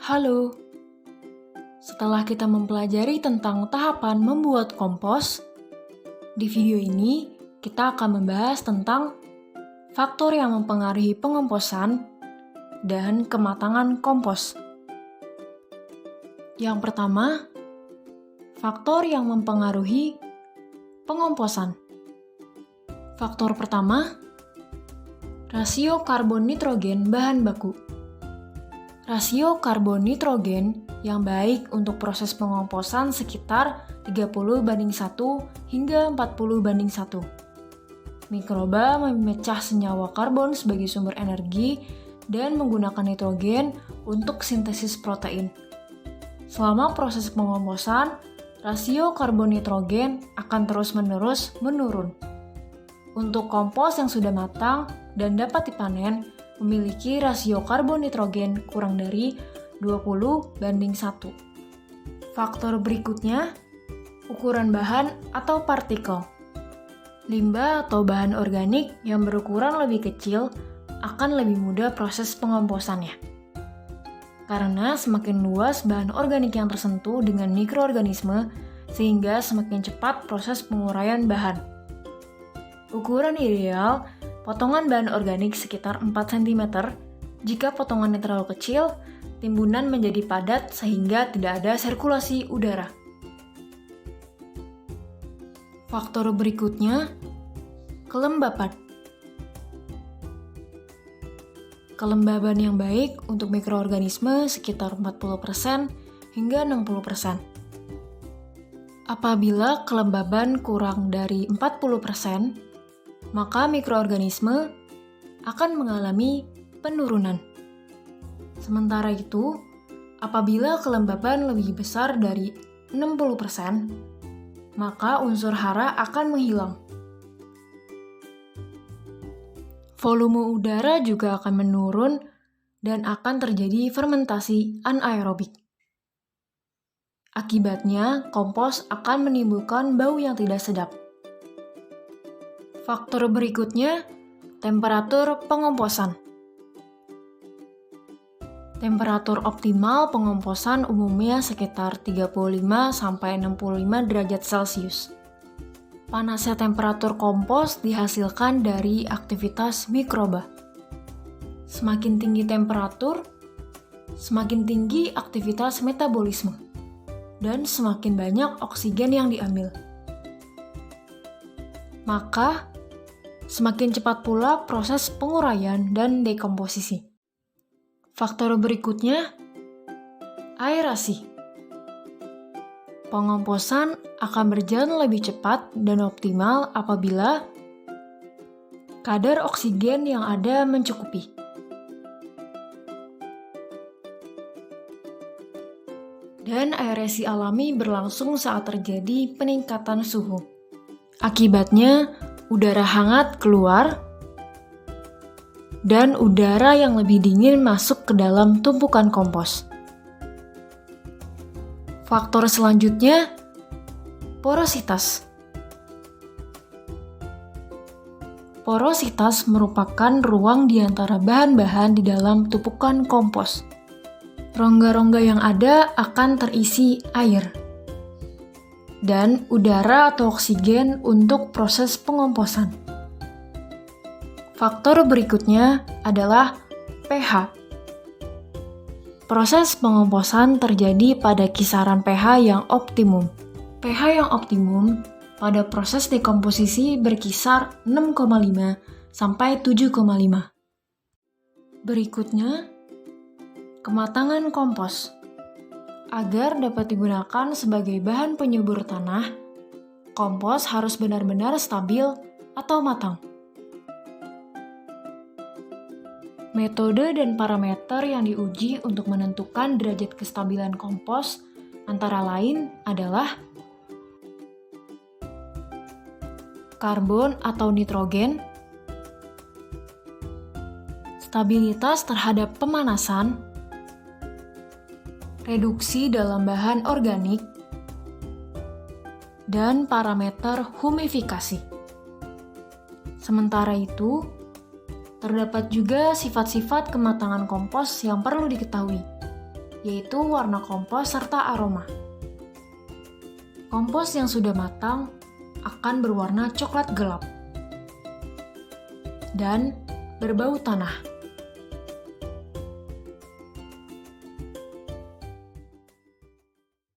Halo, setelah kita mempelajari tentang tahapan membuat kompos, di video ini kita akan membahas tentang faktor yang mempengaruhi pengomposan dan kematangan kompos. Yang pertama, faktor yang mempengaruhi pengomposan. Faktor pertama, rasio karbon nitrogen bahan baku. Rasio karbon nitrogen yang baik untuk proses pengomposan sekitar 30:1 hingga 40:1. Mikroba memecah senyawa karbon sebagai sumber energi dan menggunakan nitrogen untuk sintesis protein. Selama proses pengomposan, rasio karbon nitrogen akan terus-menerus menurun. Untuk kompos yang sudah matang dan dapat dipanen, memiliki rasio karbon nitrogen kurang dari 20:1. Faktor berikutnya, ukuran bahan atau partikel. Limbah atau bahan organik yang berukuran lebih kecil akan lebih mudah proses pengomposannya. Karena semakin luas bahan organik yang tersentuh dengan mikroorganisme, sehingga semakin cepat proses penguraian bahan. Ukuran ideal, potongan bahan organik sekitar 4 cm. Jika potongannya terlalu kecil, timbunan menjadi padat sehingga tidak ada sirkulasi udara. Faktor berikutnya, kelembapan. Kelembaban yang baik untuk mikroorganisme sekitar 40% hingga 60%. Apabila kelembaban kurang dari 40%, maka mikroorganisme akan mengalami penurunan. Sementara itu, apabila kelembaban lebih besar dari 60%, maka unsur hara akan menghilang. Volume udara juga akan menurun dan akan terjadi fermentasi anaerobik. Akibatnya, kompos akan menimbulkan bau yang tidak sedap. Faktor berikutnya, temperatur pengomposan. Temperatur optimal pengomposan umumnya sekitar 35-65 derajat Celcius. Panasnya temperatur kompos dihasilkan dari aktivitas mikroba. Semakin tinggi temperatur, semakin tinggi aktivitas metabolisme, dan semakin banyak oksigen yang diambil. Maka, semakin cepat pula proses penguraian dan dekomposisi. Faktor berikutnya, aerasi. Pengomposan akan berjalan lebih cepat dan optimal apabila kadar oksigen yang ada mencukupi. Dan aerasi alami berlangsung saat terjadi peningkatan suhu. Akibatnya, udara hangat keluar dan udara yang lebih dingin masuk ke dalam tumpukan kompos. Faktor selanjutnya, porositas. Porositas merupakan ruang di antara bahan-bahan di dalam tumpukan kompos. Rongga-rongga yang ada akan terisi air dan udara atau oksigen untuk proses pengomposan. Faktor berikutnya adalah pH. Proses pengomposan terjadi pada kisaran pH yang optimum. pH yang optimum pada proses dekomposisi berkisar 6,5 sampai 7,5. Berikutnya, kematangan kompos. Agar dapat digunakan sebagai bahan penyubur tanah, kompos harus benar-benar stabil atau matang. Metode dan parameter yang diuji untuk menentukan derajat kestabilan kompos antara lain adalah karbon atau nitrogen, stabilitas terhadap pemanasan, reduksi dalam bahan organik, dan parameter humifikasi. Sementara itu, terdapat juga sifat-sifat kematangan kompos yang perlu diketahui. yaitu warna kompos serta aroma. Kompos yang sudah matang akan berwarna coklat gelap dan berbau tanah.